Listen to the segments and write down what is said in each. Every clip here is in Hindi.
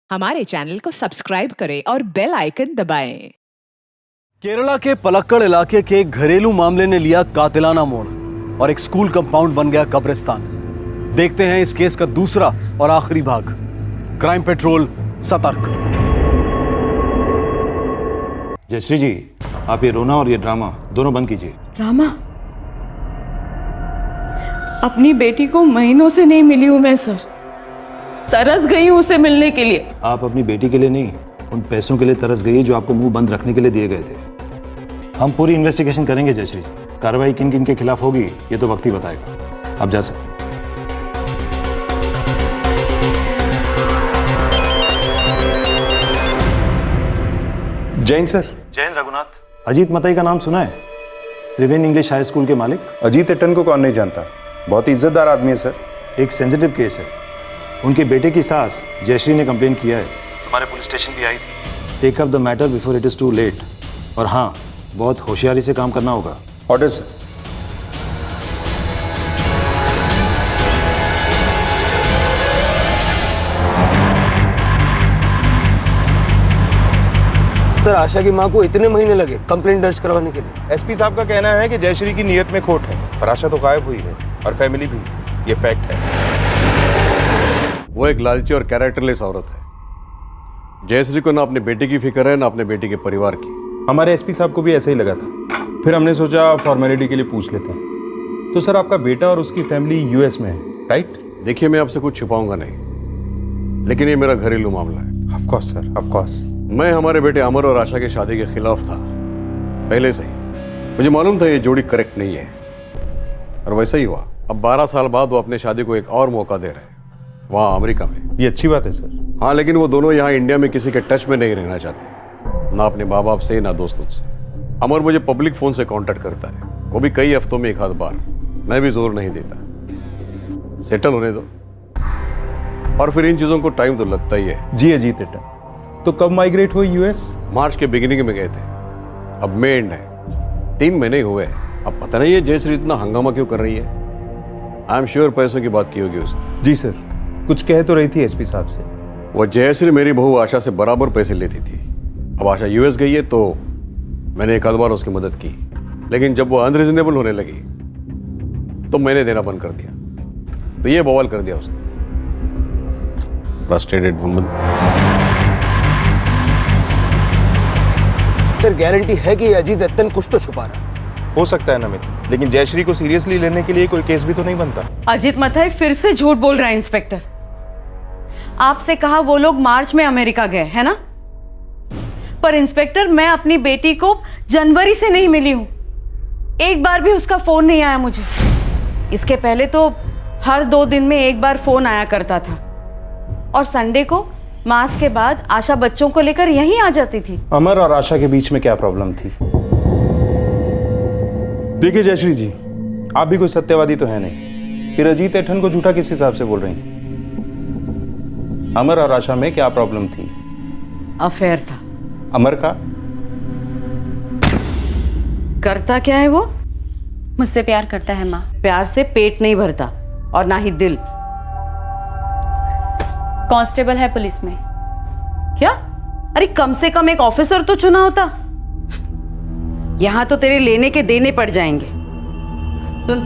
हमारे चैनल को सब्सक्राइब करें और बेल आइकन दबाएं। केरला के पलक्कड़ इलाके के एक घरेलू मामले ने लिया कातिलाना मोड़ और एक स्कूल कंपाउंड बन गया कब्रिस्तान। देखते हैं इस केस का दूसरा और आखिरी भाग। क्राइम पेट्रोल सतर्क। जयश्री जी, आप ये रोना और ये ड्रामा दोनों बंद कीजिए। ड्रामा? अपनी बेटी को महीनों से नहीं मिली हूं मैं सर। तरस गई हूं उसे मिलने के लिए। आप अपनी बेटी के लिए नहीं, उन पैसों के लिए तरस गई जो आपको मुंह बंद रखने के लिए दिए गए थे। हम पूरी इन्वेस्टिगेशन करेंगे जयश्री जी। कार्रवाई किन किन के खिलाफ होगी ये तो वक्त ही बताएगा। आप जा सकते हैं। जैन सर। जैन रघुनाथ। अजीत मतई का नाम सुना है? त्रिवेणी इंग्लिश हाई स्कूल के मालिक। अजीत एटन को कौन नहीं जानता, बहुत इज्जतदार आदमी है सर। एक सेंसिटिव केस है। उनके बेटे की सास जयश्री ने कंप्लेन किया है। तुम्हारे पुलिस स्टेशन भी आई थी। Take up the matter before it is too late. और हाँ, बहुत होशियारी से काम करना होगा। Order sir. सर, आशा की मां को इतने महीने लगे कंप्लेंट दर्ज करवाने के लिए। एसपी साहब का कहना है कि जयश्री की नीयत में खोट है, पर आशा तो गायब हुई है और फैमिली भी। ये फैक्ट है। वो एक लालची और कैरेक्टरलेस औरत है। जयश्री को ना अपने बेटे की फिक्र है ना अपने बेटे के परिवार की। हमारे एसपी साहब को भी ऐसा ही लगा था। फिर हमने सोचा फॉर्मेलिटी के लिए पूछ लेते हैं। तो सर, आपका बेटा और उसकी फैमिली यूएस में है, राइट? देखिए, मैं आपसे कुछ छुपाऊंगा नहीं, लेकिन ये मेरा घरेलू मामला है। Of course sir, of course. मैं हमारे बेटे अमर और आशा की शादी के खिलाफ था पहले से ही। मुझे मालूम था ये जोड़ी करेक्ट नहीं है, और वैसा ही हुआ। अब 12 साल बाद वो अपने शादी को एक और मौका दे रहे हैं, वहाँ अमेरिका में। ये अच्छी बात है सर। हाँ, लेकिन वो दोनों यहाँ इंडिया में किसी के टच में नहीं रहना चाहते, ना अपने माँ बाप से ना दोस्तों से। अमर मुझे पब्लिक फोन से कांटेक्ट करता है, वो भी कई हफ्तों में एक आध बार। मैं भी जोर नहीं देता, सेटल होने दो, और फिर इन चीजों को टाइम तो लगता ही है। जी अजीत एटन, तो कब माइग्रेट हुई यूएस? मार्च के बिगिनिंग में गए थे, अब मई एंड है। 3 महीने हुए हैं। अब पता नहीं है जयश्री इतना हंगामा क्यों कर रही है। आई एम श्योर पैसों की बात की होगी उसने। जी सर, कुछ कह तो रही थी एसपी साहब से। वो जयश्री मेरी बहू आशा से बराबर पैसे लेती थी। अब आशा यूएस गई है तो मैंने एक आध बार उसकी मदद की, लेकिन जब वो अनरीजनेबल होने लगी तो मैंने देना बंद कर दिया। तो ये बवाल कर दिया उसने। Frustrated woman. सर, गारंटी है कि अजीत एटन कुछ तो छुपा रहा। हो सकता है नमित, लेकिन जयश्री को सीरियसली लेने के लिए कोई केस भी तो नहीं बनता। अजीत मथाई फिर से झूठ बोल रहा है इंस्पेक्टर। आपसे कहा वो लोग मार्च में अमेरिका गए, है ना? पर इंस्पेक्टर, मैं अपनी बेटी को जनवरी से नहीं मिली हूं। एक बार भी उसका फोन नहीं आया मुझे। इसके पहले तो हर 2 दिन में एक बार फोन आया करता था, और संडे को मास के बाद आशा बच्चों को लेकर यहीं आ जाती थी। अमर और आशा के बीच में क्या प्रॉब्लम थी? देखिए जयश्री जी, आप भी कोई सत्यवादी तो है नहीं, फिर अजीत एटन को झूठा किस हिसाब से बोल रही हैं? अमर और आशा में क्या प्रॉब्लम थी? अफेयर था। अमर का? करता क्या है वो? मुझसे प्यार करता है माँ। प्यार से पेट नहीं भरता, और ना ही दिल। कांस्टेबल है पुलिस में। क्या? अरे कम से कम एक ऑफिसर तो चुना होता। यहां तो तेरे लेने के देने पड़ जाएंगे। सुन,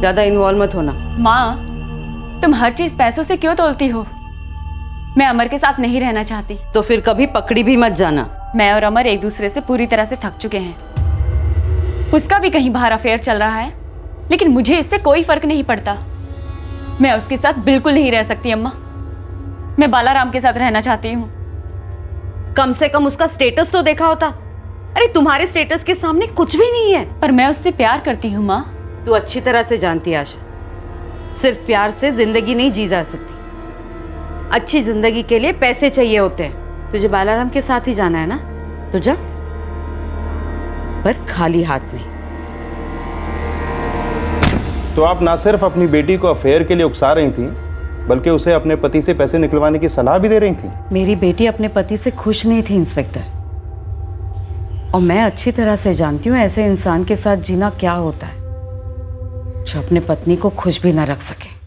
ज्यादा इन्वॉल्व मत होना। माँ, तुम हर चीज पैसों से क्यों तोलती हो? मैं अमर के साथ नहीं रहना चाहती। तो फिर कभी पकड़ी भी मत जाना। मैं और अमर एक दूसरे से पूरी तरह से थक चुके हैं। उसका भी कहीं बाहर अफेयर चल रहा है, लेकिन मुझे इससे कोई फर्क नहीं पड़ता। मैं उसके साथ बिल्कुल नहीं रह सकती अम्मा। मैं बालाराम के साथ रहना चाहती हूँ। कम से कम उसका स्टेटस तो देखा होता। अरे तुम्हारे स्टेटस के सामने कुछ भी नहीं है। पर मैं उससे प्यार करती हूँ माँ। तू अच्छी तरह से जानती है आशा, सिर्फ प्यार से जिंदगी नहीं जी जा सकती। अच्छी जिंदगी के लिए पैसे चाहिए होते हैं। तुझे बालाराम के साथ ही जाना है ना, तो जा, पर खाली हाथ नहीं। तो आप ना सिर्फ अपनी बेटी को अफेयर के लिए उकसा रही थी, बल्कि उसे अपने पति से पैसे निकलवाने की सलाह भी दे रही थी। मेरी बेटी अपने पति से खुश नहीं थी इंस्पेक्टर, और मैं अच्छी तरह से जानती हूँ ऐसे इंसान के साथ जीना क्या होता है, जो अपने पत्नी को खुश भी ना रख सके।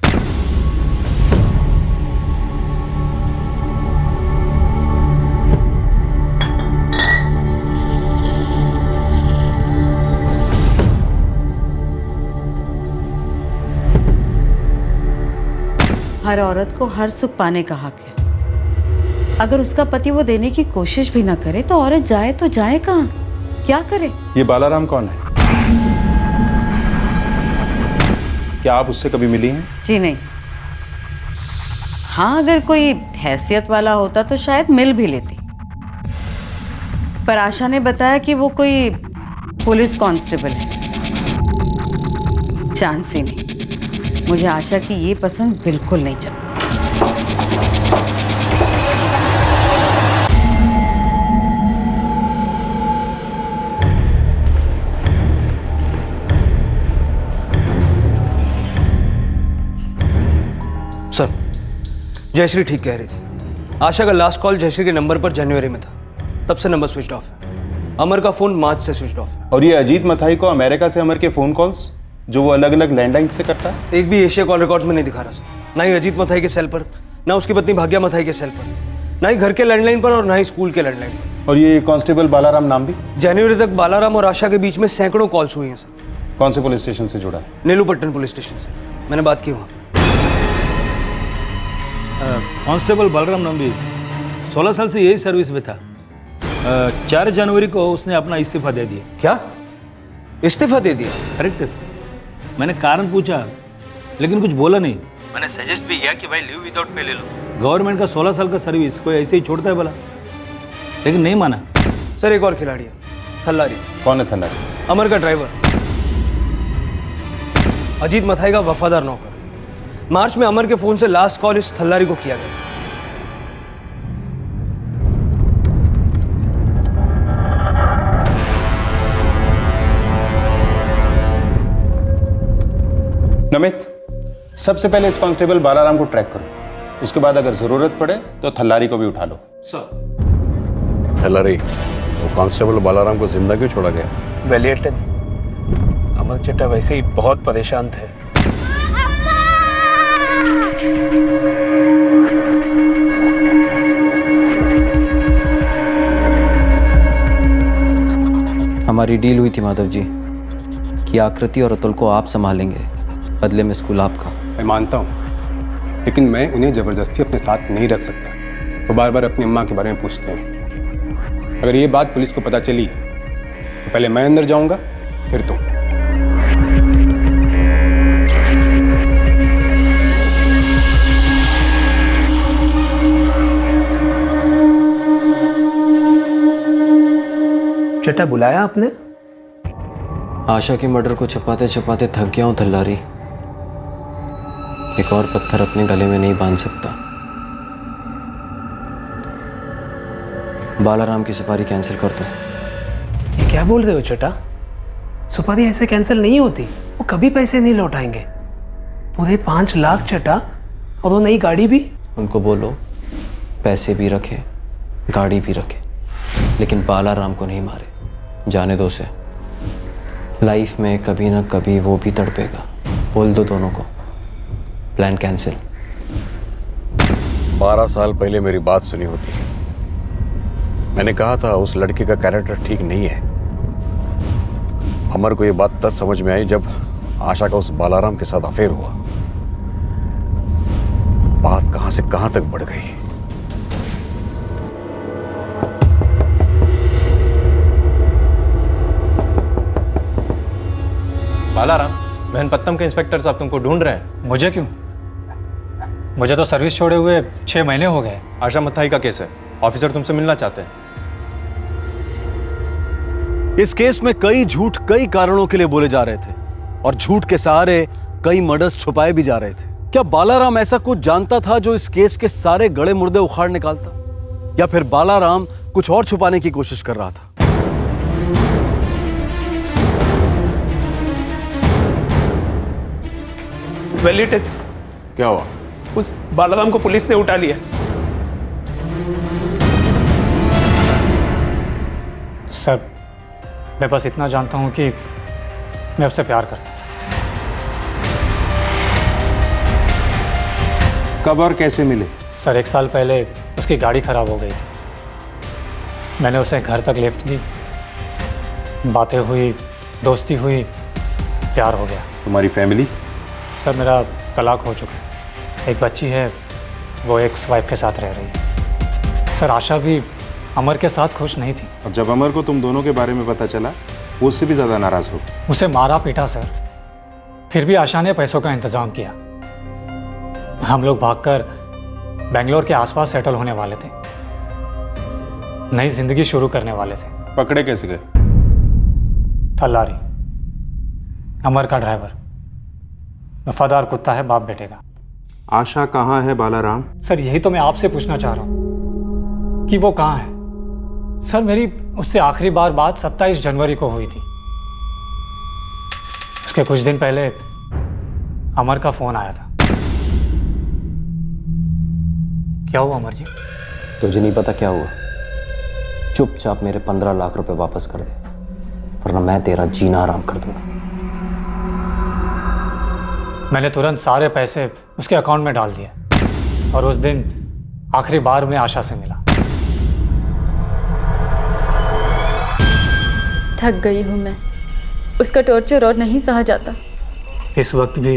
हर औरत को हर सुख पाने का हक है। अगर उसका पति वो देने की कोशिश भी ना करे तो औरत जाए तो जाए कहाँ, क्या करे? ये बालाराम कौन है? क्या आप उससे कभी मिली हैं? जी नहीं। हाँ, अगर कोई हैसियत वाला होता तो शायद मिल भी लेती, पर आशा ने बताया कि वो कोई पुलिस कांस्टेबल है। चांस ही नहीं। मुझे आशा की ये पसंद बिल्कुल नहीं चली। सर, जयश्री ठीक कह रही थी। आशा का लास्ट कॉल जयश्री के नंबर पर जनवरी में था, तब से नंबर स्विच ऑफ है। अमर का फोन मार्च से स्विच ऑफ है। और ये अजीत मथाई को अमेरिका से अमर के फोन कॉल्स जो वो अलग अलग लैंडलाइन से करता है? एक भी एशिया कॉल रिकॉर्ड्स में नहीं दिखा रहा सर। ना ही अजीत मथाई के सेल पर, ना उसकी पत्नी भाग्या मथाई के सेल पर, ना ही घर के लैंडलाइन पर और ना ही स्कूल के लैंडलाइन पर। और ये कांस्टेबल बालाराम नाम भी? जनवरी तक बालाराम और आशा के बीच में सैकड़ों कॉल्स हुई हैं सर। कौन से पुलिस स्टेशन से जुड़ा है? नेलूपट्टन पुलिस स्टेशन से मैंने बात की वहाँ। कांस्टेबल बलराम नंबी 16 साल से यही सर्विस में था। 4 जनवरी को उसने अपना इस्तीफा दे दिया। क्या इस्तीफा दे दिया? करेक्ट। मैंने कारण पूछा लेकिन कुछ बोला नहीं। मैंने सजेस्ट भी किया कि भाई लीव विदाउट पे ले लो। गवर्नमेंट का 16 साल का सर्विस कोई ऐसे ही छोड़ता है बोला, लेकिन नहीं माना। सर एक और खिलाड़ी है, थल्लारी। कौन है थल्लारी? अमर का ड्राइवर, अजीत मथाई का वफादार नौकर। मार्च में अमर के फोन से लास्ट कॉल इस थल्लारी को किया गया। नमित, सबसे पहले इस कांस्टेबल बालाराम को ट्रैक करो, उसके बाद अगर जरूरत पड़े तो थल्लारी को भी उठा लो। थल्लारी, वो कांस्टेबल बालाराम को जिंदा क्यों छोड़ा गया? वेलियटन, अमर चड्ढा वैसे ही बहुत परेशान थे। हमारी डील हुई थी माधव जी कि आकृति और अतुल को आप संभालेंगे, बदले में स्कूल आपका। मैं मानता हूँ, लेकिन मैं उन्हें ज़बरदस्ती अपने साथ नहीं रख सकता। वो बार बार अपनी अम्मा के बारे में पूछते हैं। अगर ये बात पुलिस को पता चली तो पहले मैं अंदर जाऊंगा, फिर तुम। चड्ढा बुलाया आपने? आशा के मर्डर को छुपाते छुपाते थक गया हूँ थल्लारी। एक और पत्थर अपने गले में नहीं बांध सकता। बालाराम की सुपारी कैंसिल कर दो। ये क्या बोल रहे हो चड्ढा? सुपारी ऐसे कैंसिल नहीं होती, वो कभी पैसे नहीं लौटाएंगे। पूरे 5 लाख चड्ढा, और वो नई गाड़ी भी। उनको बोलो पैसे भी रखे, गाड़ी भी रखे, लेकिन बालाराम को नहीं मारे। जाने दो उसे, लाइफ में कभी ना कभी वो भी तड़पेगा। बोल दो दोनों को, प्लान कैंसिल। 12 साल पहले मेरी बात सुनी होती। मैंने कहा था उस लड़के का कैरेक्टर ठीक नहीं है। अमर को ये बात तब समझ में आई जब आशा का उस बालाराम के साथ अफेयर हुआ। बात कहां से कहां तक बढ़ गई। बालाराम, महनपत्तम के इंस्पेक्टर साहब तुमको ढूंढ रहे हैं। मुझे क्यों? मुझे तो सर्विस छोड़े हुए 6 महीने हो गए। आशा मथाई का केस है, ऑफिसर तुमसे मिलना चाहते हैं। इस केस में कई झूठ कई कारणों के लिए बोले जा रहे थे और झूठ के सहारे कई मर्डर्स छुपाए भी जा रहे थे। क्या बालाराम ऐसा कुछ जानता था जो इस केस के सारे गड़े मुर्दे उखाड़ निकालता, या फिर बालाराम कुछ और छुपाने की कोशिश कर रहा था? वेलियटन, क्या हुआ? उस बालाराम को पुलिस ने उठा लिया। सर, मैं बस इतना जानता हूँ कि मैं उससे प्यार करता हूँ। कब और कैसे मिले? सर, 1 साल पहले उसकी गाड़ी खराब हो गई थी। मैंने उसे घर तक लिफ्ट दी, बातें हुई, दोस्ती हुई, प्यार हो गया। तुम्हारी फैमिली? सर, मेरा तलाक हो चुका है। एक बच्ची है, वो एक्स वाइफ के साथ रह रही है। सर आशा भी अमर के साथ खुश नहीं थी। और जब अमर को तुम दोनों के बारे में पता चला, वो उससे भी ज़्यादा नाराज़ हो। उसे मारा पीटा सर, फिर भी आशा ने पैसों का इंतज़ाम किया। हम लोग भागकर बेंगलोर के आसपास सेटल होने वाले थे, नई जिंदगी शुरू करने वाले थे। पकड़े कैसे गए? थल्लारी, अमर का ड्राइवर, वफादार कुत्ता है बाप बेटे का। आशा कहाँ है बालाराम? सर यही तो मैं आपसे पूछना चाह रहा हूँ कि वो कहाँ है। सर मेरी उससे आखिरी बार बात 27 जनवरी को हुई थी। उसके कुछ दिन पहले अमर का फोन आया था। क्या हुआ अमर जी? तुझे नहीं पता क्या हुआ? चुपचाप मेरे 15 लाख रुपए वापस कर दे, वरना मैं तेरा जीना आराम कर दूंगा। मैंने तुरंत सारे पैसे उसके अकाउंट में डाल दिए और उस दिन आखिरी बार में आशा से मिला। थक गई हूँ मैं, उसका टॉर्चर और नहीं सहा जाता। इस वक्त भी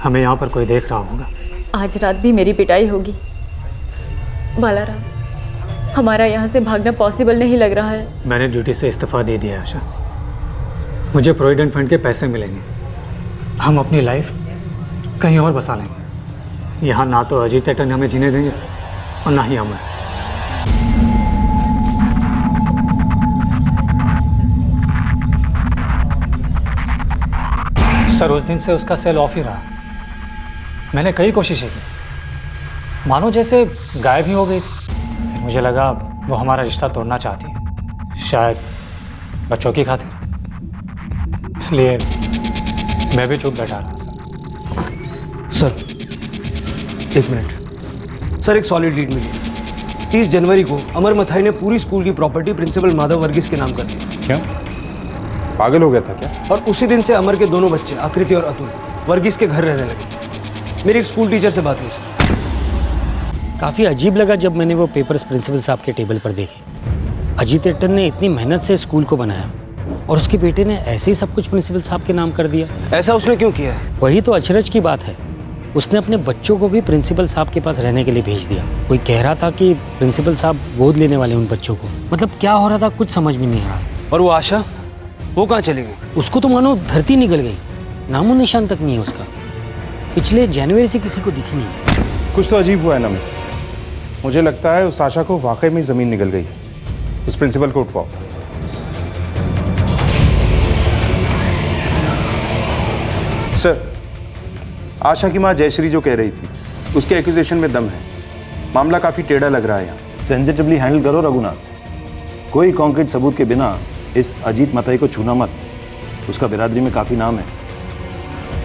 हमें यहाँ पर कोई देख रहा होगा। आज रात भी मेरी पिटाई होगी। बालाराम, हमारा यहाँ से भागना पॉसिबल नहीं लग रहा है। मैंने ड्यूटी से इस्तीफा दे दिया है आशा। मुझे प्रोविडेंट फंड के पैसे मिलेंगे, हम अपनी लाइफ कहीं और बसा लेंगे। यहाँ ना तो अजीत एटन हमें जीने देंगे और ना ही हमें। सर उस दिन से उसका सेल ऑफ ही रहा। मैंने कई कोशिशें की, मानो जैसे गायब ही हो गई थी। फिर मुझे लगा वो हमारा रिश्ता तोड़ना चाहती है, शायद बच्चों की खातिर। इसलिए मैं भी चुप बैठा रहा। सर एक मिनट सर, एक सॉलिड लीड मिली। 30 जनवरी को अमर मथाई ने पूरी स्कूल की प्रॉपर्टी प्रिंसिपल माधव वर्गीस के नाम कर दी। क्या पागल हो गया था क्या? और उसी दिन से अमर के दोनों बच्चे आकृति और अतुल वर्गीस के घर रहने लगे। मेरी एक स्कूल टीचर से बात हुई सर। काफ़ी अजीब लगा जब मैंने वो पेपर्स प्रिंसिपल साहब के टेबल पर देखे। अजीत एटन ने इतनी मेहनत से स्कूल को बनाया और उसके बेटे ने ऐसे ही सब कुछ प्रिंसिपल साहब के नाम कर दिया। ऐसा उसने क्यों किया? वही तो अचरज की बात है। उसने अपने बच्चों को भी प्रिंसिपल साहब के पास रहने के लिए भेज दिया। कोई कह रहा था कि प्रिंसिपल साहब गोद लेने वाले उन बच्चों को। मतलब क्या हो रहा था कुछ समझ में नहीं आ रहा। और वो आशा, वो कहाँ चली गई? उसको तो मानो धरती निकल गई, नामो निशान तक नहीं है उसका। पिछले जनवरी से किसी को दिखी नहीं। कुछ तो अजीब हुआ है ना। मुझे लगता है उस आशा को वाकई में ज़मीन निकल गई। उस प्रिंसिपल को उठवाओ। सर, आशा की माँ जयश्री जो कह रही थी, उसके एक्यूजेशन में दम है। मामला काफ़ी टेढ़ा लग रहा है यहाँ। सेंसिटिवली हैंडल करो रघुनाथ। कोई कॉन्क्रीट सबूत के बिना इस अजीत मताई को छूना मत। उसका बिरादरी में काफ़ी नाम है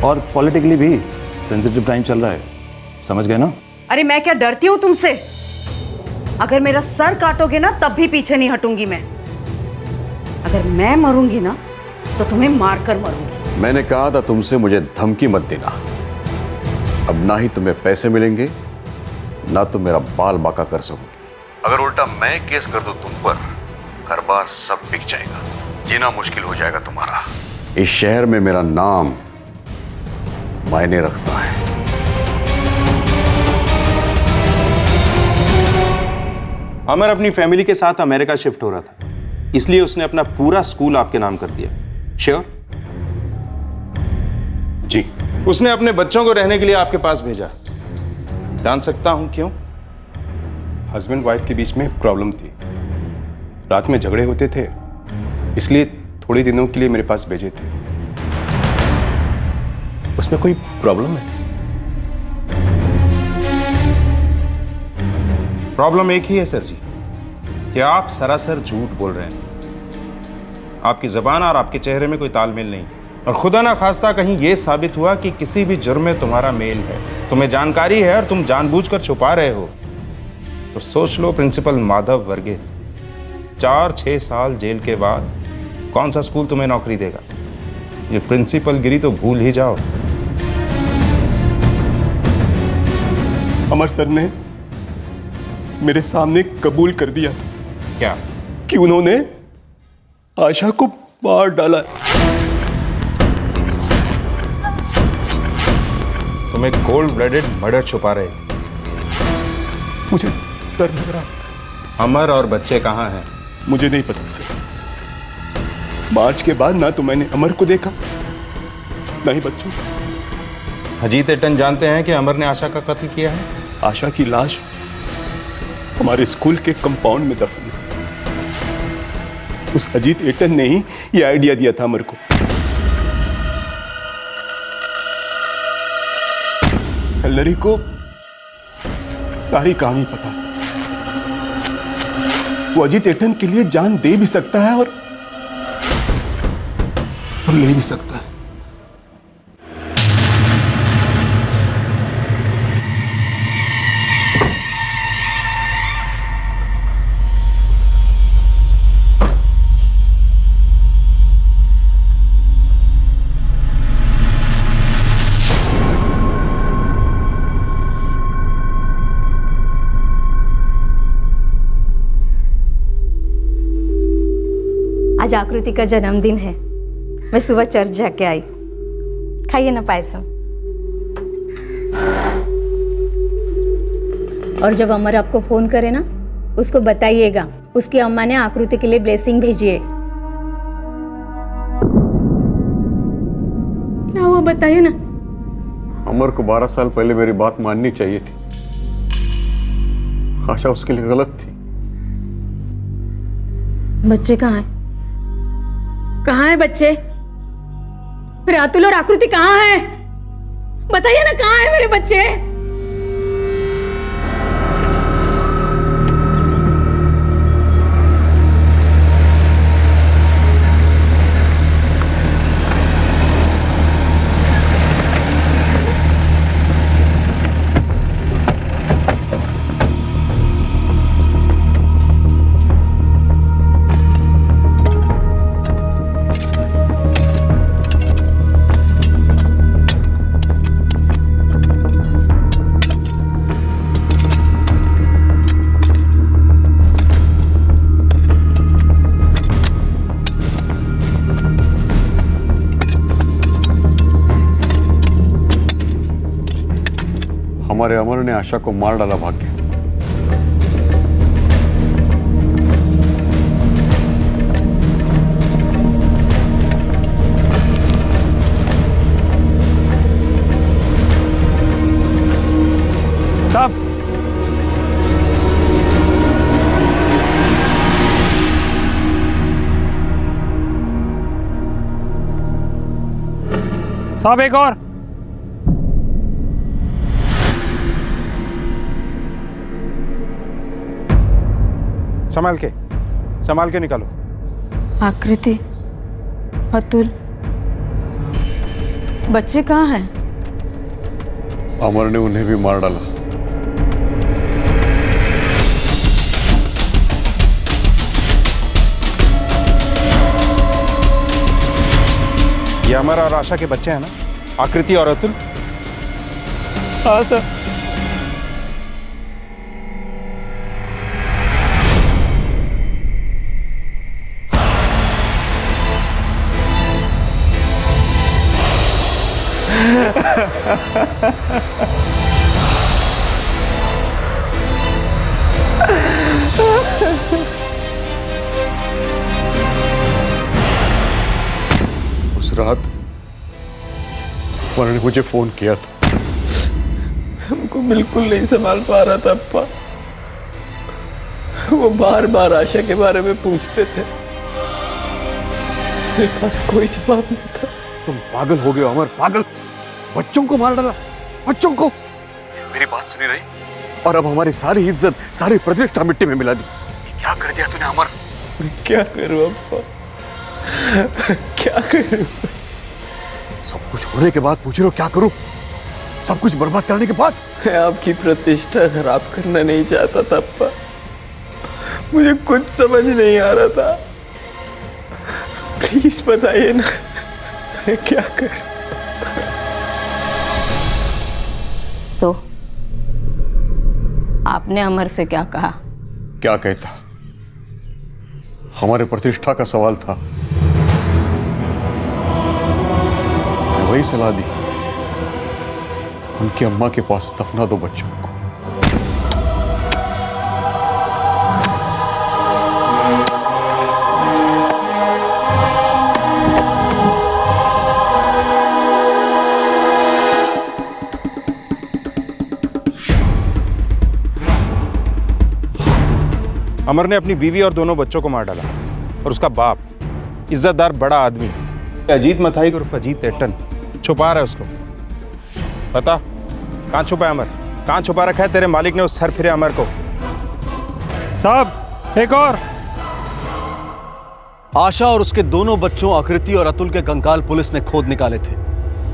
और पॉलिटिकली भी सेंसिटिव टाइम चल रहा है, समझ गए ना? अरे मैं क्या डरती हूँ तुमसे? अगर मेरा सर काटोगे ना तब भी पीछे नहीं हटूंगी मैं। अगर मैं मरूंगी ना तो तुम्हें मारकर मरूंगी। मैंने कहा था तुमसे मुझे धमकी मत देना। अब ना ही तुम्हें पैसे मिलेंगे, ना तुम मेरा बाल बाका कर सकोगी। अगर उल्टा मैं केस कर दूं तुम पर, घर बार सब बिक जाएगा, जीना मुश्किल हो जाएगा तुम्हारा। इस शहर में मेरा नाम मायने रखता है। अमर अपनी फैमिली के साथ अमेरिका शिफ्ट हो रहा था, इसलिए उसने अपना पूरा स्कूल आपके नाम कर दिया। श्योर? जी। उसने अपने बच्चों को रहने के लिए आपके पास भेजा। जान सकता हूं क्यों? हस्बैंड वाइफ के बीच में प्रॉब्लम थी, रात में झगड़े होते थे, इसलिए थोड़े दिनों के लिए मेरे पास भेजे थे। उसमें कोई प्रॉब्लम है? प्रॉब्लम एक ही है सर जी, कि आप सरासर झूठ बोल रहे हैं। आपकी जबान और आपके चेहरे में कोई तालमेल नहीं, और खुदा ना खास्ता कहीं यह साबित हुआ कि किसी भी जुर्म में तुम्हारा मेल है, तुम्हें जानकारी है और तुम जानबूझकर छुपा रहे हो, तो सोच लो प्रिंसिपल माधव वर्गीस 4-6 साल जेल के बाद कौन सा स्कूल तुम्हें नौकरी देगा? ये प्रिंसिपल गिरी तो भूल ही जाओ। अमर सर ने मेरे सामने कबूल कर दिया क्या? कि उन्होंने आशा को मार डाला। तुम एक कोल्ड ब्लडेड मर्डर छुपा रहे थे। मुझे डर लग रहा था। अमर और बच्चे कहाँ हैं? मुझे नहीं पता सर। मार्च के बाद ना तो मैंने अमर को देखा, ना ही बच्चों को। अजीत एटन जानते हैं कि अमर ने आशा का कत्ल किया है? आशा की लाश हमारे स्कूल के कंपाउंड में दफन है। उस अजीत एटन ने ही ये आइडिया दिया था अमर को। लरी को सारी कहानी पता है। वो अजीत एटन के लिए जान दे भी सकता है और ले भी सकता है। आज आकृति का जन्मदिन है। मैं सुबह चर्च जाके आई। खाइए ना पायसम। और जब अमर आपको फोन करे ना, उसको बताइएगा उसकी अम्मा ने आकृति के लिए ब्लेसिंग भेजी है। क्या हुआ बताइए ना। अमर को 12 साल पहले मेरी बात माननी चाहिए थी। आशा उसके लिए गलत थी। बच्चे कहाँ हैं? कहाँ है बच्चे? मेरे अतुल और आकृति कहाँ है? बताइए ना, कहाँ है मेरे बच्चे? हमारे अमर ने आशा को मार डाला भाग्य। साहब, साहब एक और। संभाल के निकालो। आकृति, अतुल, बच्चे कहाँ हैं? अमर ने उन्हें भी मार डाला। ये अमर और आशा के बच्चे हैं ना, आकृति और अतुल? हाँ सर। उस रात उन्होंने मुझे फोन किया था। हमको बिल्कुल नहीं संभाल पा रहा था अप्पा। वो बार बार आशा के बारे में पूछते थे, मेरे पास कोई जवाब नहीं था। तुम पागल हो गए हो अमर, पागल। बच्चों को मार डाला, बच्चों को। मेरी बात सुनी रही और अब हमारी सारी इज्जत, सारी प्रतिष्ठा मिट्टी में मिला दी। क्या कर दिया तूने अमर? क्या करूं अप्पा, क्या करूं? सब कुछ होने के बाद पूछ रहे हो क्या करूं? सब कुछ बर्बाद करने के बाद? मैं आपकी प्रतिष्ठा खराब करना नहीं चाहता था अप्पा। मुझे कुछ समझ नहीं आ रहा था। प्लीज बताइए ना, मैं क्या करूं? तो आपने अमर से क्या कहा? क्या कहता? हमारे प्रतिष्ठा का सवाल था। वही सलाह दी। उनकी अम्मा के पास दफना दो बच्चों को। अमर ने अपनी बीवी और दोनों बच्चों को मार डाला और उसका बाप इज्जतदार बड़ा आदमी अजीत मथाई उर्फ अजीत एटन छुपा रहा है उसको। बता कहाँ छुपा है अमर? कहाँ छुपा रखा है तेरे मालिक ने उस सर फिरे अमर को? साहब एक और। आशा और उसके दोनों बच्चों आकृति और अतुल के कंकाल पुलिस ने खोद निकाले थे।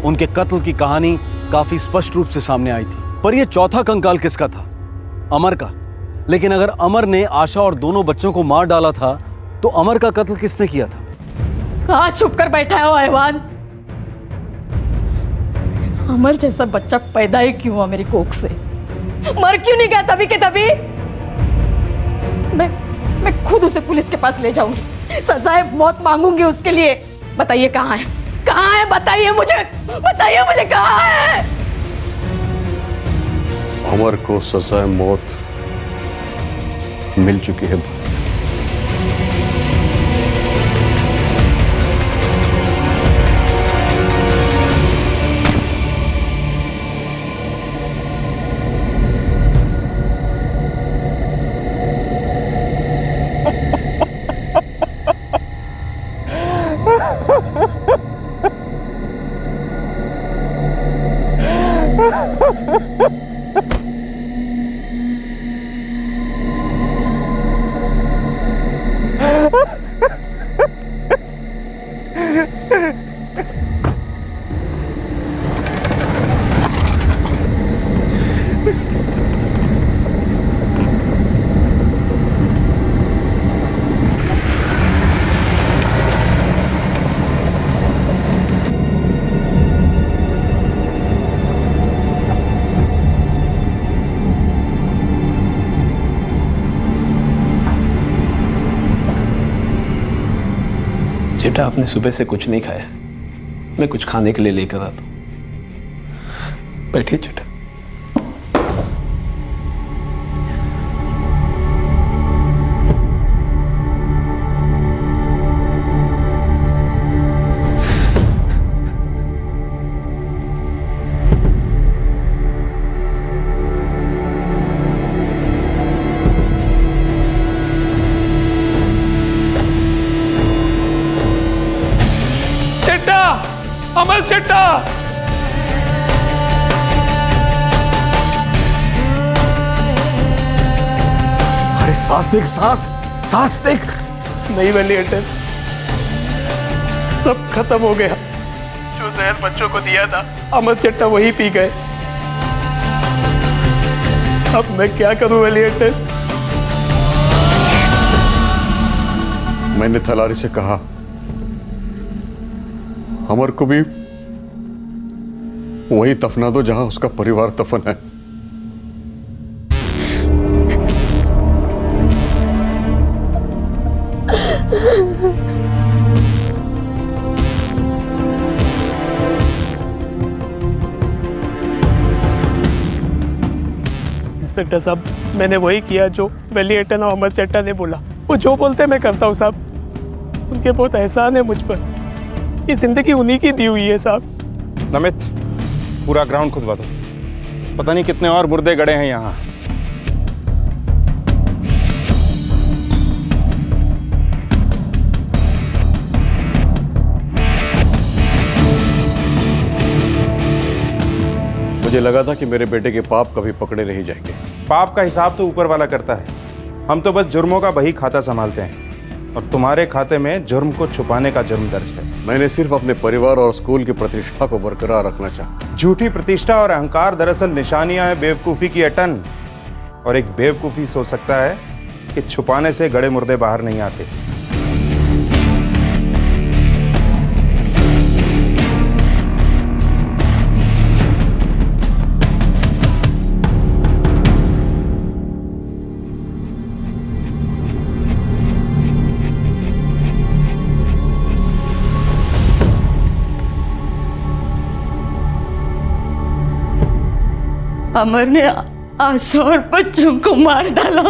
उनके कत्ल की कहानी काफी स्पष्ट रूप से सामने आई थी, पर यह चौथा कंकाल किसका था? अमर का। लेकिन अगर अमर ने आशा और दोनों बच्चों को मार डाला था तो अमर का कत्ल किसने किया था? कहाँ छुप कर बैठा है वो हैवान? अमर जैसा बच्चा पैदा ही क्यों हुआ मेरी कोख से? मर क्यों नहीं गया तभी के तभी? मैं खुद उसे पुलिस के पास ले जाऊंगी, सजाए मौत मांगूंगी उसके लिए। बताइए कहाँ है? कहाँ है? बताइए मुझे कहाँ है? अमर को सजाए मौत मिल चुकी है। बेटा आपने सुबह से कुछ नहीं खाया, मैं कुछ खाने के लिए लेकर आता हूं। बैठिए बेटा। अमर चट्टा, अरे सांस देख, सांस देख। नहीं वैली अटल, सब खत्म हो गया। जो जहर बच्चों को दिया था अमर चट्टा वही पी गए। अब मैं क्या करूं वैली अटल? मैंने थलारी से कहा अमर को भी वही दफना दो जहां उसका परिवार दफन है। इंस्पेक्टर साहब, मैंने वही किया जो वैली एटन और अमर चट्टा ने बोला। वो जो बोलते मैं करता हूँ साहब। उनके बहुत एहसान है मुझ पर। ये जिंदगी उन्हीं की दी हुई है साहब। नमित, पूरा ग्राउंड खुदवा दो। पता नहीं कितने और मुर्दे गड़े हैं यहाँ। मुझे लगा था कि मेरे बेटे के पाप कभी पकड़े नहीं जाएंगे। पाप का हिसाब तो ऊपर वाला करता है, हम तो बस जुर्मों का बही खाता संभालते हैं। और तुम्हारे खाते में जुर्म को छुपाने का जुर्म दर्ज है। मैंने सिर्फ अपने परिवार और स्कूल की प्रतिष्ठा को बरकरार रखना चाहा। झूठी प्रतिष्ठा और अहंकार दरअसल निशानियां हैं बेवकूफ़ी की अटन। और एक बेवकूफ़ी सोच सकता है कि छुपाने से गड़े मुर्दे बाहर नहीं आते। अमर ने आशा और बच्चों को मार डाला।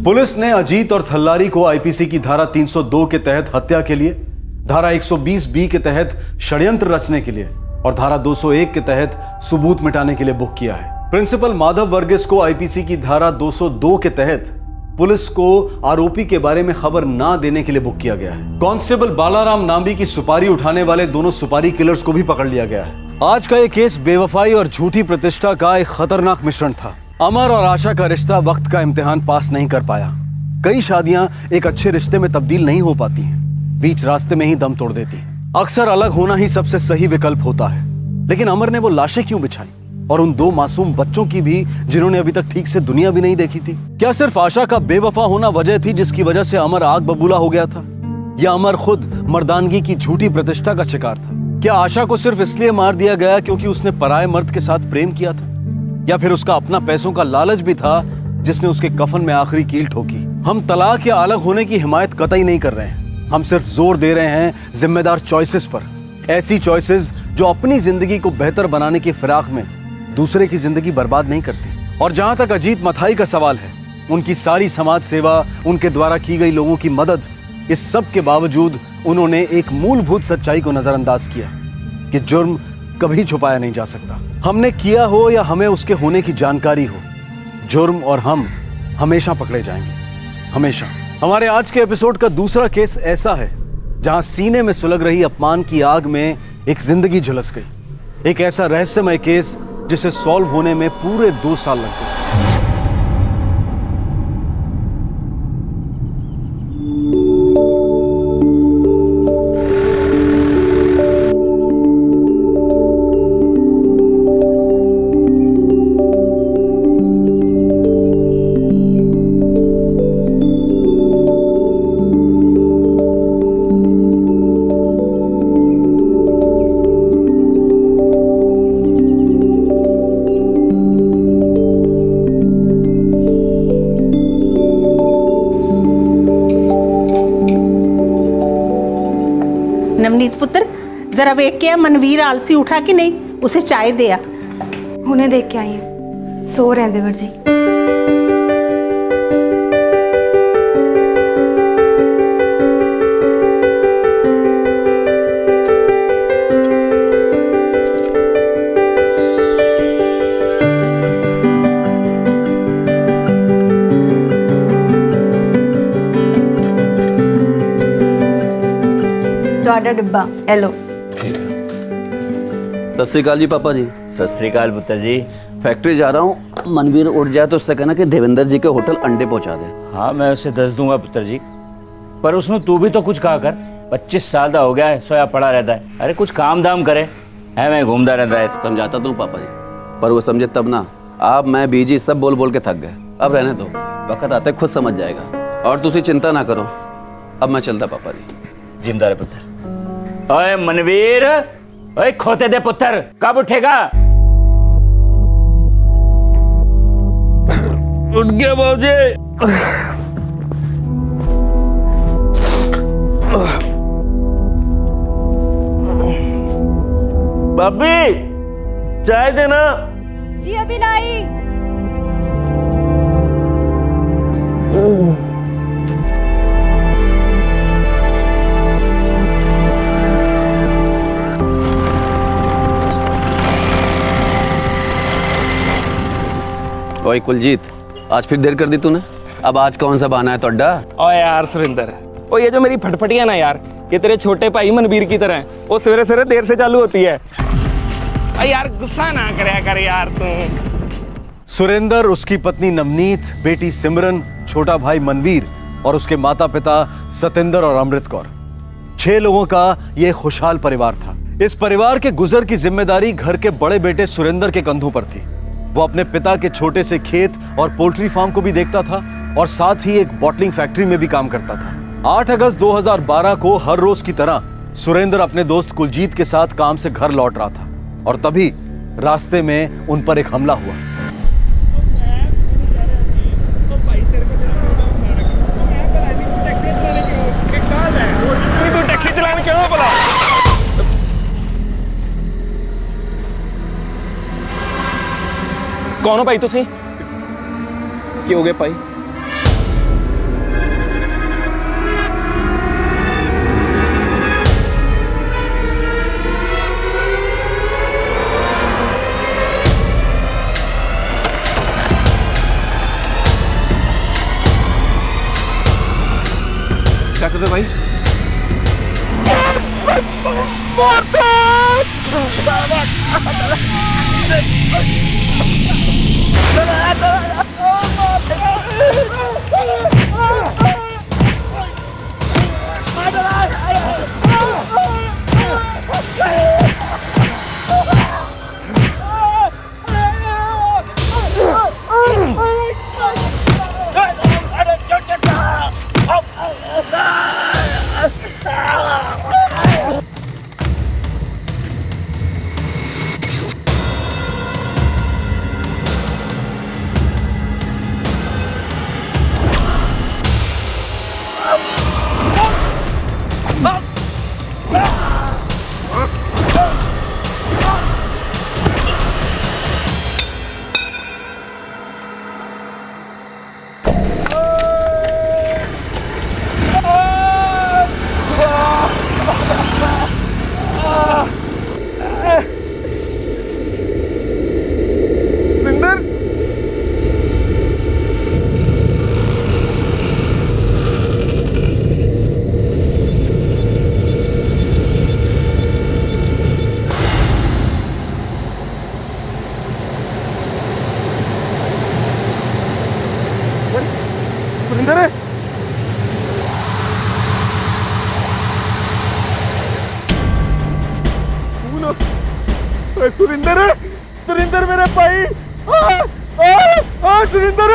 पुलिस ने अजीत और थल्लारी को आईपीसी की धारा 302 के तहत हत्या के लिए, धारा 120 बी के तहत षड्यंत्र रचने के लिए और धारा 201 के तहत सबूत मिटाने के लिए बुक किया है। प्रिंसिपल माधव वर्गीस को आईपीसी की धारा 202 के तहत पुलिस को आरोपी के बारे में खबर ना देने के लिए बुक किया गया है। कांस्टेबल बालाराम नाम्बी की सुपारी उठाने वाले दोनों सुपारी किलर्स को भी पकड़ लिया गया है। आज का यह केस बेवफाई और झूठी प्रतिष्ठा का एक खतरनाक मिश्रण था। अमर और आशा का रिश्ता वक्त का इम्तिहान पास नहीं कर पाया। कई शादियां एक अच्छे रिश्ते में तब्दील नहीं हो पाती हैं, बीच रास्ते में ही दम तोड़ देती हैं। अक्सर अलग होना ही सबसे सही विकल्प होता है, लेकिन अमर ने वो लाशें क्यों बिछाई, और उन दो मासूम बच्चों की भी जिन्होंने अभी तक ठीक से दुनिया भी नहीं देखी थी? क्या सिर्फ आशा का बेवफा होना वजह थी जिसकी वजह से अमर आग बबूला हो गया था, या अमर खुद मर्दानगी की झूठी प्रतिष्ठा का शिकार था? क्या आशा को सिर्फ इसलिए मार दिया गया क्योंकि उसने पराये मर्द के साथ प्रेम किया था, या फिर उसका अपना पैसों का लालच भी था जिसने उसके कफन में आखिरी कील ठोकी? हम तलाक या अलग होने की हिमायत कतई नहीं कर रहे हैं, हम सिर्फ जोर दे रहे हैं जिम्मेदार चॉइसेस पर। ऐसी चॉइसेस जो अपनी जिंदगी को बेहतर बनाने की फिराक में दूसरे की जिंदगी बर्बाद नहीं करती। और जहां तक अजीत मथाई का सवाल है, उनकी सारी समाज सेवा, उनके द्वारा की गई लोगों की मदद, इस सब के बावजूद उन्होंने एक मूलभूत सच्चाई को नजरअंदाज किया कि जुर्म कभी छुपाया नहीं जा सकता। हमने किया हो या हमें उसके होने की जानकारी हो, जुर्म और हम हमेशा पकड़े जाएंगे, हमेशा। हमारे आज के एपिसोड का दूसरा केस ऐसा है जहां सीने में सुलग रही अपमान की आग में एक जिंदगी झुलस गई। एक ऐसा रहस्यमय केस जिसे सॉल्व होने में पूरे 2 साल लग गए। नवनीत पुत्र, जरा वेख के मनवीर आलसी उठा कि नहीं, उसे चाय दे आ। उन्हें देख के आई हैं, सो रहे हैं देवर जी। ਤੁਹਾਡਾ ਡੱਬਾ हेलो। सत श्रीकाल जी पापा जी। सत श्रीकाल पुत्र जी। फैक्ट्री जा रहा हूँ, मनवीर उठ जाए तो उससे कहना कि देवेंद्र जी के होटल अंडे पहुँचा दे। हाँ मैं उसे दस दूंगा पुत्र जी, पर उसमें तू भी तो कुछ कहा कर। 25 साल का हो गया है, सोया पड़ा रहता है। अरे कुछ काम दाम करे, है मैं घूमता रहता है। समझाता तू पापा जी, पर वो समझे तब ना। आप मैं बीजी सब बोल बोल के थक गए, अब रहने दो, वक्त आते खुद समझ जाएगा। और तुसी चिंता ना करो, अब मैं चलता पापा जी। जिम्मेदार पुत्र। ओए मनवीर, ओए खोते दे पुत्र, कब उठेगा? उठ गया बाबूजी। भाभी चाय देना। जी अभी लाई। ओए कुलजीत, आज फिर देर कर दी तूने। अब आज कौन सा बहाना है तोड़ा? ओ यार सुरेंद्र, ओ ये जो मेरी फटफटियां ना यार, ये तेरे छोटे भाई मनवीर की तरह है। वो सवेरे सवेरे देर से चालू होती है। यार गुस्सा ना करया कर यार तू। सुरेंद्र, उसकी पत्नी नवनीत, बेटी सिमरन, छोटा भाई मनवीर और उसके माता पिता सतेंद्र और अमृत कौर, 6 लोगों का यह खुशहाल परिवार था। इस परिवार के गुजर की जिम्मेदारी घर के बड़े बेटे सुरेंद्र के कंधों पर थी। वो अपने पिता के छोटे से खेत और पोल्ट्री फार्म को भी देखता था और साथ ही एक बॉटलिंग फैक्ट्री में भी काम करता था। 8 अगस्त 2012 को हर रोज की तरह सुरेंद्र अपने दोस्त कुलजीत के साथ काम से घर लौट रहा था और तभी रास्ते में उन पर एक हमला हुआ। कौन हो भाई तुसी? की हो गए भाई? क्या कर रहे हो भाई? सुरिंदर सुरिंदर सुरिंदर मेरे भाई सुरिंदर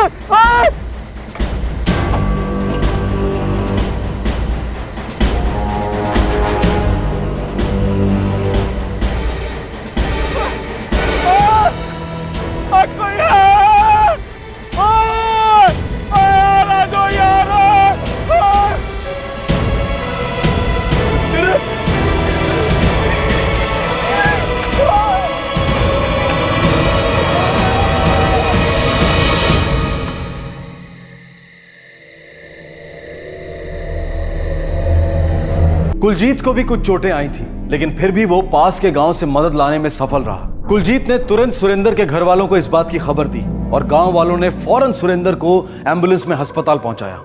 कुलजीत को भी कुछ चोटें आई थी, लेकिन फिर भी वो पास के गांव से मदद लाने में सफल रहा। कुलजीत ने तुरंत सुरेंद्र के घर वालों को इस बात की खबर दी और गांव वालों ने फौरन सुरेंद्र को एम्बुलेंस में अस्पताल पहुंचाया।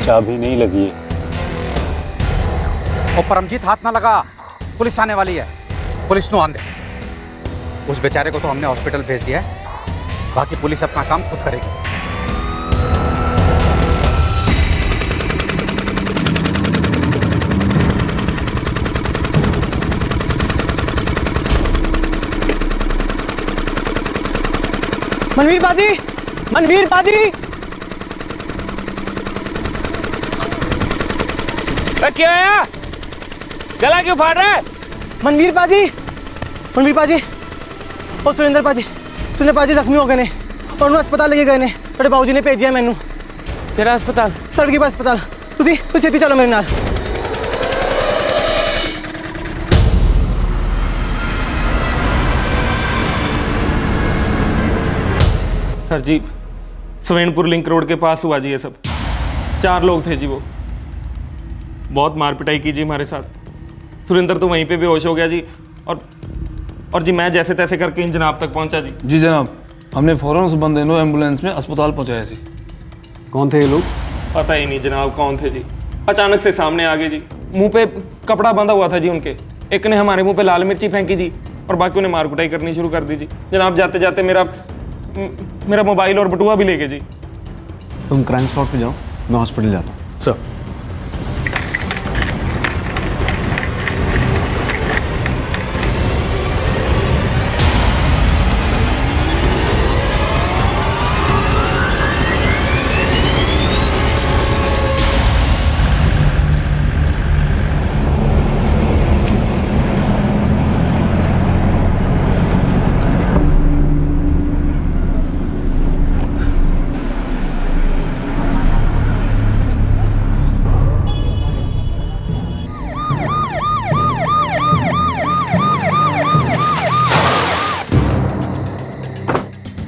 चाबी नहीं लगी है। और परमजीत हाथ ना लगा, पुलिस आने वाली है। पुलिस नो आंदे। उस बेचारे को तो हमने हॉस्पिटल भेज दिया है, बाकी पुलिस अपना काम खुद करेगी। मनवीर बाजी, मनवीर बाजी, क्या है? गला क्यों फाड़ रहा है? मनवीर पाजी और सुरेंद्र पाजी जख्मी हो गए ने और उन्हें अस्पताल लेके गए ने। बड़े बाबूजी ने भेजिया मैनू। तेरा अस्पताल? सड़की पर अस्पताल। तू छेती चलो मेरे नाल। सर जी, सवेनपुर लिंक रोड के पास हुआ जी ये सब। 4 लोग थे जी, वो बहुत मार पिटाई की जी हमारे साथ। सुरेंद्र तो वहीं पे बेहोश हो गया जी और जी मैं जैसे तैसे करके इन जनाब तक पहुंचा जी। जी जनाब, हमने फौरन उस बंदे को एम्बुलेंस में अस्पताल पहुंचाया जी। कौन थे ये लोग? पता ही नहीं जनाब कौन थे जी। अचानक से सामने आ गए जी। मुंह पे कपड़ा बंधा हुआ था जी उनके। एक ने हमारे मुंह पे लाल मिर्ची फेंकी जी और बाकी ने मार कुटाई करनी शुरू कर दी जी। जनाब जाते जाते मेरा मोबाइल और बटुआ भी ले गए जी। तुम क्राइम स्पॉट पे जाओ, मैं हॉस्पिटल जाता हूँ। सर।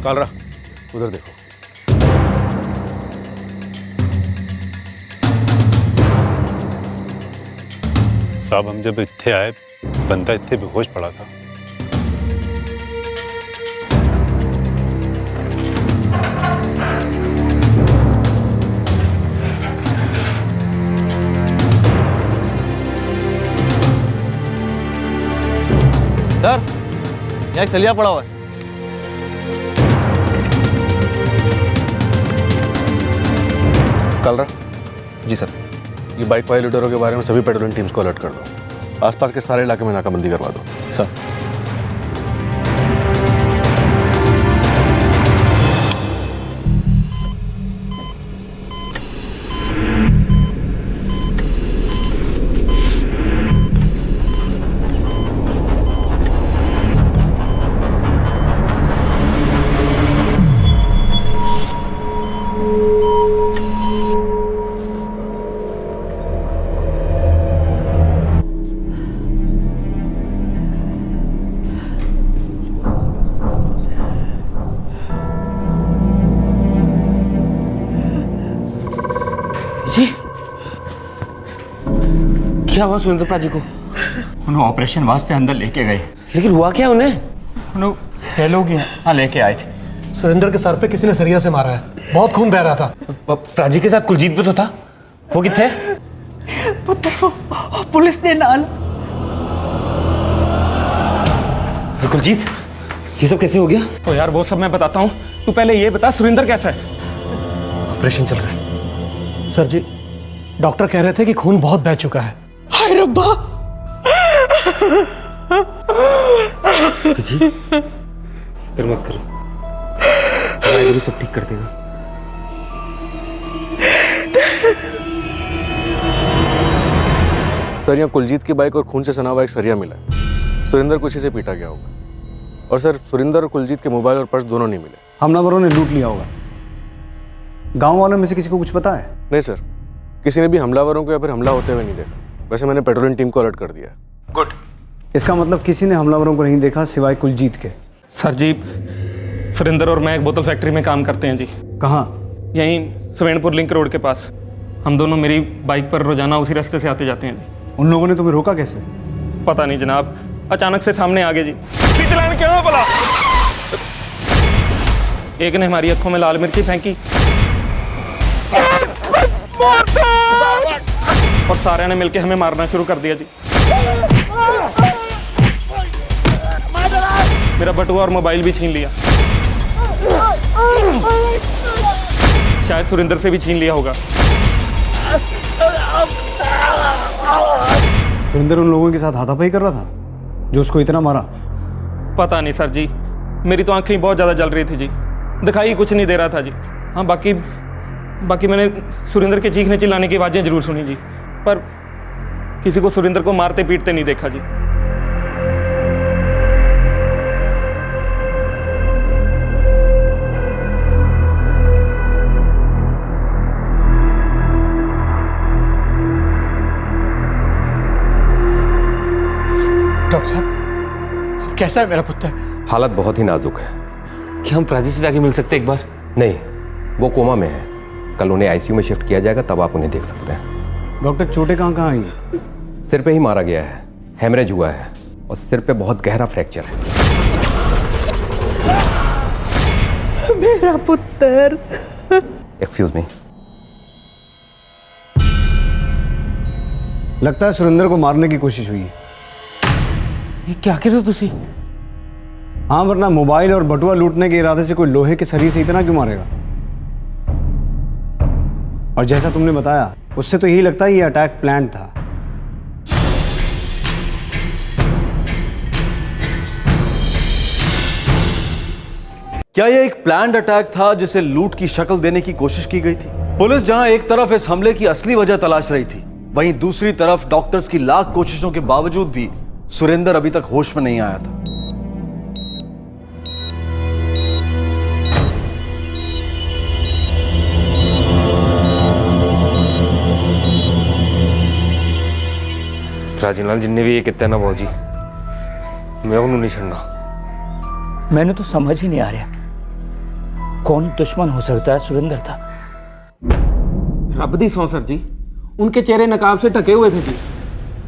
कालरा उधर देखो। साहब हम जब इत्थे आए बंदा इत्थे बेहोश पड़ा था। सर यहाँ एक सलिया पड़ा हुआ है। कालरा जी सर, ये बाइक वाले लूटेरों के बारे में सभी पेट्रोलिंग टीम्स को अलर्ट कर दो। आसपास के सारे इलाके में नाकाबंदी करवा दो। सर जी क्या हुआ सुरेंद्र पाजी को? उन्हें ऑपरेशन वास्ते अंदर लेके गए। लेकिन हुआ क्या उन्हें? उन्हें लोग हाँ लेके आए थे। सुरेंद्र के सर पे किसी ने सरिया से मारा है, बहुत खून बह रहा था। प्राजी के साथ कुलजीत भी तो था, वो कितने? पुत्र वो पुलिस ने नाल। कुलजीत ये सब कैसे हो गया? तो यार वो सब मैं बताता हूँ, तू पहले ये बता सुरेंद्र कैसा है? ऑपरेशन चल रहा है सर जी, डॉक्टर कह रहे थे कि खून बहुत बह चुका है। हाय रब्बा। जी फिक्र मत करो, वाहिगुरु सब ठीक कर देगा। सर यहाँ कुलजीत की बाइक और खून से सना हुआ एक सरिया मिला है। सुरेंद्र को इसी से पीटा गया होगा। और सर सुरेंद्र और कुलजीत के मोबाइल और पर्स दोनों नहीं मिले। हमलावरों ने लूट लिया होगा। गांव वालों में से किसी को कुछ पता है? नहीं सर, किसी ने भी हमलावरों को या फिर हमला होते हुए नहीं देखा। वैसे मैंने पेट्रोलिंग टीम को अलर्ट कर दिया। गुड। इसका मतलब किसी ने हमलावरों को नहीं देखा सिवाय कुलजीत के। सर जी सुरेंद्र और मैं एक बोतल फैक्ट्री में काम करते हैं जी। कहाँ? यहीं सवेणपुर लिंक रोड के पास। हम दोनों मेरी बाइक पर रोजाना उसी रास्ते से आते जाते हैं जी। उन लोगों ने तुम्हें रोका कैसे? पता नहीं जनाब, अचानक से सामने आ गए जी। सीधी लाइन क्यों बोला? एक ने हमारी आंखों में लाल मिर्ची फेंकी और सारे ने मिलके हमें मारना शुरू कर दिया जी। मेरा बटुआ और मोबाइल भी छीन लिया, शायद सुरेंद्र से भी छीन लिया होगा। सुरेंद्र उन लोगों के साथ हाथापाई कर रहा था जो उसको इतना मारा? पता नहीं सर जी, मेरी तो आंखें बहुत ज़्यादा जल रही थी जी, दिखाई कुछ नहीं दे रहा था जी। हाँ बाकी मैंने सुरेंद्र के चीखने चिल्लाने की आवाज़ें जरूर सुनी जी, पर किसी को सुरेंद्र को मारते पीटते नहीं देखा जी। डॉक्टर साहब कैसा है मेरा पुत्र? हालत बहुत ही नाजुक है। क्या हम प्राजी से जाके मिल सकते हैं एक बार? नहीं, वो कोमा में है। कल उन्हें आईसीयू में शिफ्ट किया जाएगा, तब आप उन्हें देख सकते हैं। डॉक्टर चोटें कहाँ आई? सिर पे ही मारा गया है, हेमरेज हुआ है और सिर पे बहुत गहरा फ्रैक्चर है। मेरा पुत्र। Excuse me. लगता है सुरेंद्र को मारने की कोशिश हुई है। ये क्या कह रहे हो तुसी? हाँ, वरना मोबाइल और बटुआ लूटने के इरादे से कोई लोहे के सरिये से इतना क्यों मारेगा? और जैसा तुमने बताया उससे तो यही लगता है ये अटैक प्लान था। क्या यह एक प्लान्ड अटैक था जिसे लूट की शक्ल देने की कोशिश की गई थी? पुलिस जहां एक तरफ इस हमले की असली वजह तलाश रही थी, वहीं दूसरी तरफ डॉक्टर्स की लाख कोशिशों के बावजूद भी सुरेंद्र अभी तक होश में नहीं आया था। राजी नाल जिन्ने भी ये किते ना बाबू जी, मैं उन्होंने नहीं छड़ना। मैंने तो समझ ही नहीं आ रहा कौन दुश्मन हो सकता है? सुरेंद्र था। रब दी सौं सर जी, उनके चेहरे नकाब से ढके हुए थे जी,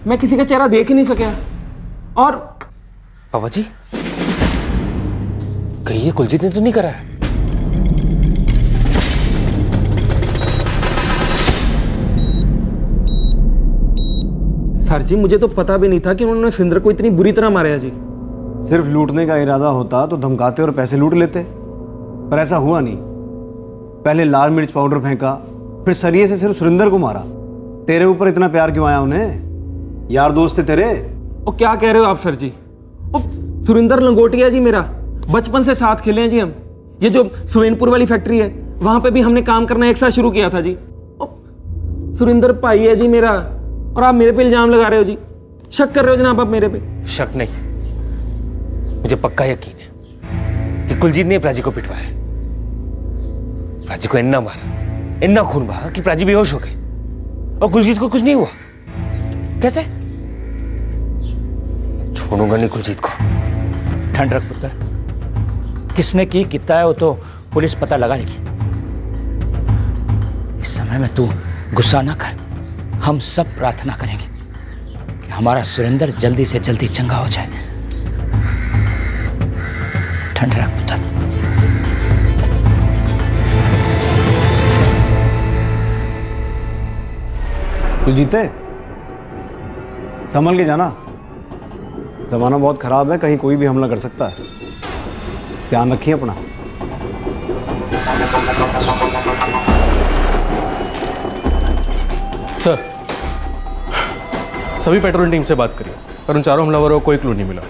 मैं किसी का चेहरा देख ही नहीं सका। और बाबा जी, कहीं ये कुलजीत ने तो नहीं करा है? सर जी, मुझे तो पता भी नहीं था कि उन्होंने सुरेंद्र को इतनी बुरी तरह मारा है जी। सिर्फ लूटने का इरादा होता तो धमकाते और पैसे लूट लेते, पर ऐसा हुआ नहीं। पहले लाल मिर्च पाउडर फेंका, फिर सरिये से सिर्फ सुरेंद्र को मारा। तेरे ऊपर इतना प्यार क्यों आया उन्हें? यार दोस्त थे तेरे। और क्या कह रहे हो आप सर जी? सुरेंद्र लंगोटिया जी मेरा, बचपन से साथ खेले हैं जी हम। ये जो सुवेनपुर वाली फैक्ट्री है, वहां पे भी हमने काम करना एक साथ शुरू किया था जी। सुरेंद्र भाई है जी मेरा, और आप मेरे पे इल्जाम लगा रहे हो जी। शक कर रहे हो जनाब आप मेरे पे? शक नहीं, मुझे पक्का यकीन है कि कुलजीत ने प्राची को पिटवाया। प्राची को इतना मारा, इतना खून बहा कि प्राची बेहोश हो गई, और कुलजीत को कुछ नहीं हुआ। कैसे? छोड़ूंगा नहीं कुलजीत को। ठंड रख पुत्र, किसने की कितना है वो तो पुलिस पता लगा लेगी। इस समय में तू गुस्सा ना कर। हम सब प्रार्थना करेंगे कि हमारा सुरेंद्र जल्दी से जल्दी चंगा हो जाए। ठंड रख पुत्र। कुलजीते, संभल के जाना, जमाना बहुत खराब है, कहीं कोई भी हमला कर सकता है। ध्यान रखिए अपना। सर, सभी पेट्रोलिंग टीम से बात करी, पर उन चारों हमलावरों को कोई क्लू नहीं मिला।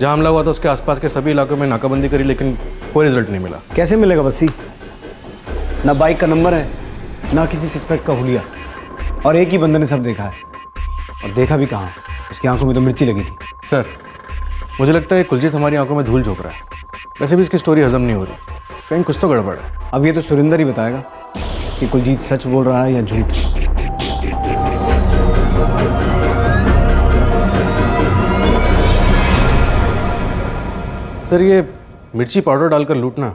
जहां हमला हुआ था उसके आसपास के सभी इलाकों में नाकाबंदी करी, लेकिन कोई रिजल्ट नहीं मिला। कैसे मिलेगा बस्सी? ना बाइक का नंबर है, ना किसी सस्पेक्ट का हुलिया, और एक ही बंदे ने सब देखा है। और देखा भी कहाँ, उसकी आंखों में तो मिर्ची लगी थी। सर, मुझे लगता है कुलजीत हमारी आंखों में धूल झोंक रहा है। वैसे भी इसकी स्टोरी हजम नहीं हो रही, कहीं कुछ तो गड़बड़ है। अब ये तो सुरेंद्र ही बताएगा कि कुलजीत सच बोल रहा है या झूठ। सर, ये मिर्ची पाउडर डालकर लूटना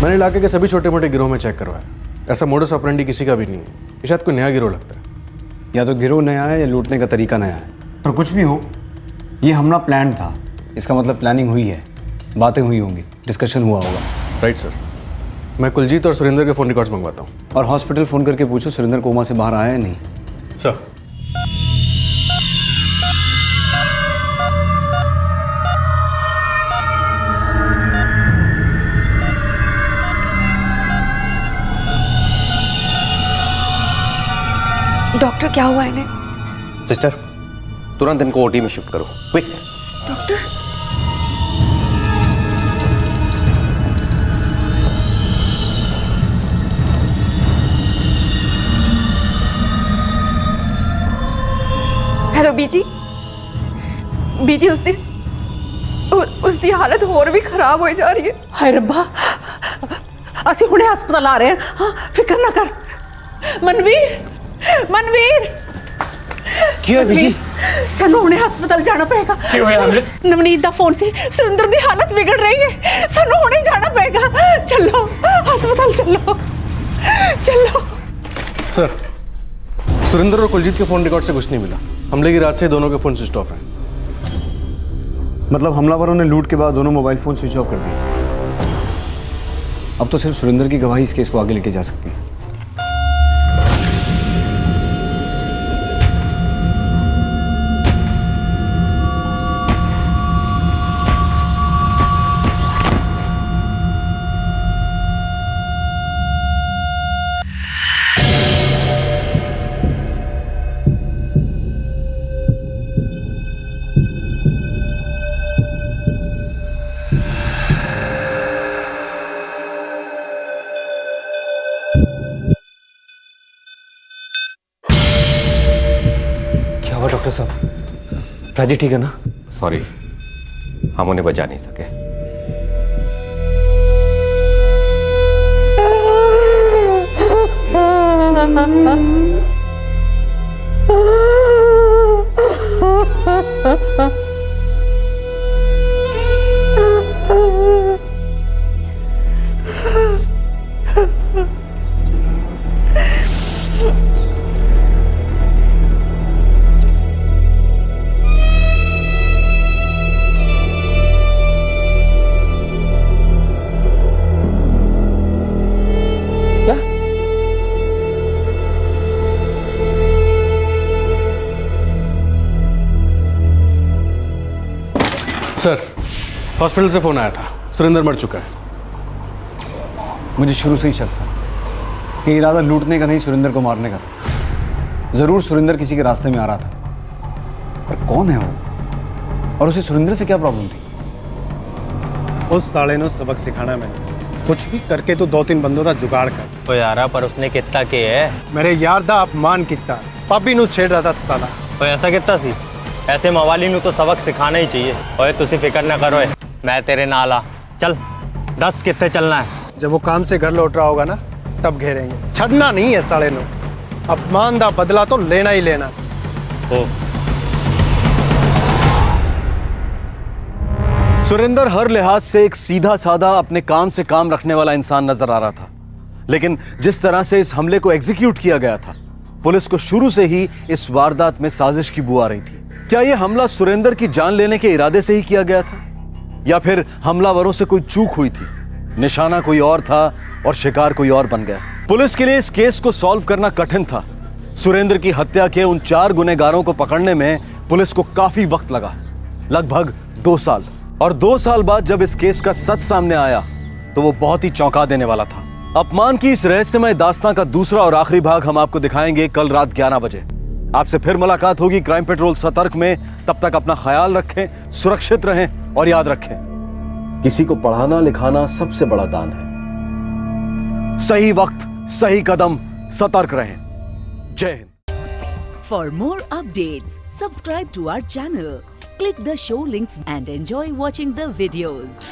मैंने इलाके के सभी छोटे मोटे गिरोह में चेक करवाया। ऐसा मोडस ऑपरेंडी किसी का भी नहीं है। ये शायद कोई नया गिरोह लगता है। या तो गिरोह नया है या लूटने का तरीका नया है, पर कुछ भी हो, ये हमला प्लान था। इसका मतलब प्लानिंग हुई है, बातें हुई होंगी, डिस्कशन हुआ होगा। Right sir. मैं कुलजीत और सुरेंद्र के फ़ोन रिकॉर्ड्स मंगवाता हूँ। और हॉस्पिटल फ़ोन करके पूछो सुरेंद्र कोमा से बाहर आया है नहीं। सर। डॉक्टर, क्या हुआ इन्हें? सिस्टर, तुरंत इनको ओटी में शिफ्ट करो, क्विक। डॉक्टर, हेलो बीजी। बीजी, उसकी हालत और भी खराब हो जा रही है। हाय रब्बा, ਅਸੀਂ ਹੁਣੇ ਹਸਪਤਾਲ ਆ ਰਹੇ ਹਾਂ। ਹਾਂ, ਫਿਕਰ ਨਾ ਕਰ। ਮਨਵੀਰ ਕੀ ਹੋਇਆ ਬੀਜੀ? ਸਾਨੂੰ ਹੁਣੇ ਹਸਪਤਾਲ ਜਾਣਾ ਪਏਗਾ। ਕੀ ਹੋਇਆ ਅਮਰਿਤ? ਨਵਨੀਤ ਦਾ ਫੋਨ ਸੀ, ਸੁਰਿੰਦਰ ਦੀ ਹਾਲਤ ਵਿਗੜ ਰਹੀ ਹੈ, ਸਾਨੂੰ ਹੁਣੇ ਜਾਣਾ ਪਏਗਾ। ਚਲੋ ਹਸਪਤਾਲ ਚਲੋ चलो। सर, सुरेंद्र और कुलजीत के फ़ोन रिकॉर्ड से कुछ नहीं मिला। हमले की रात से दोनों के फ़ोन स्विच ऑफ हैं। मतलब हमलावरों ने लूट के बाद दोनों मोबाइल फ़ोन स्विच ऑफ कर दिए। अब तो सिर्फ सुरेंद्र की गवाही इस केस को आगे लेके जा सकती है। डॉक्टर साहब, राजी ठीक है ना? सॉरी, हम उन्हें बचा नहीं सके। सर, हॉस्पिटल से फ़ोन आया था, सुरेंद्र मर चुका है। मुझे शुरू से ही शक था कि इरादा लूटने का नहीं, सुरेंद्र को मारने का था। ज़रूर सुरेंद्र किसी के रास्ते में आ रहा था, पर कौन है वो और उसे सुरेंद्र से क्या प्रॉब्लम थी? उस साले ने सबक सिखाना मैंने, कुछ भी करके तो 2-3 बंदों का जुगाड़ कर। ओ यारा, पर उसने कितना के है? मेरे यार दा अपमान कितना पापी नु छेड़ रहा था साला। ओ ऐसा कितना सी? ऐसे मवाली नु तो सबक सिखाना ही चाहिए। ओए तुसी फिक्र ना करो, मैं तेरे नाल आ। चल 10 कितने चलना है? जब वो काम से घर लौट रहा होगा ना, तब घेरेंगे। छड़ना नहीं है साले नु। अपमान दा बदला तो लेना ही लेना। ओ सुरेंद्र हर लिहाज से एक सीधा साधा अपने काम से काम रखने वाला इंसान नजर आ रहा था, लेकिन जिस तरह से इस हमले को एग्जीक्यूट किया गया था, पुलिस को शुरू से ही इस वारदात में साजिश की बू आ रही थी। क्या यह हमला सुरेंद्र की जान लेने के इरादे से ही किया गया था, या फिर हमलावरों से कोई चूक हुई थी? निशाना कोई और था और शिकार कोई और बन गया। पुलिस के लिए इस केस को सॉल्व करना कठिन था। सुरेंद्र की हत्या के उन 4 गुनहगारों को पकड़ने में पुलिस को काफी वक्त लगा, लगभग 2 साल। और 2 साल बाद जब इस केस का सच सामने आया तो वो बहुत ही चौंका देने वाला था। अपमान की इस रहस्यमय दास्तां का दूसरा और आखिरी भाग हम आपको दिखाएंगे कल रात 11 बजे। आपसे फिर मुलाकात होगी क्राइम पेट्रोल सतर्क में। तब तक अपना ख्याल रखें, सुरक्षित रहें और याद रखें, किसी को पढ़ाना लिखाना सबसे बड़ा दान है। सही वक्त, सही कदम, सतर्क रहें। जय Hind. For more updates, subscribe to our channel, click the show links and enjoy watching the videos.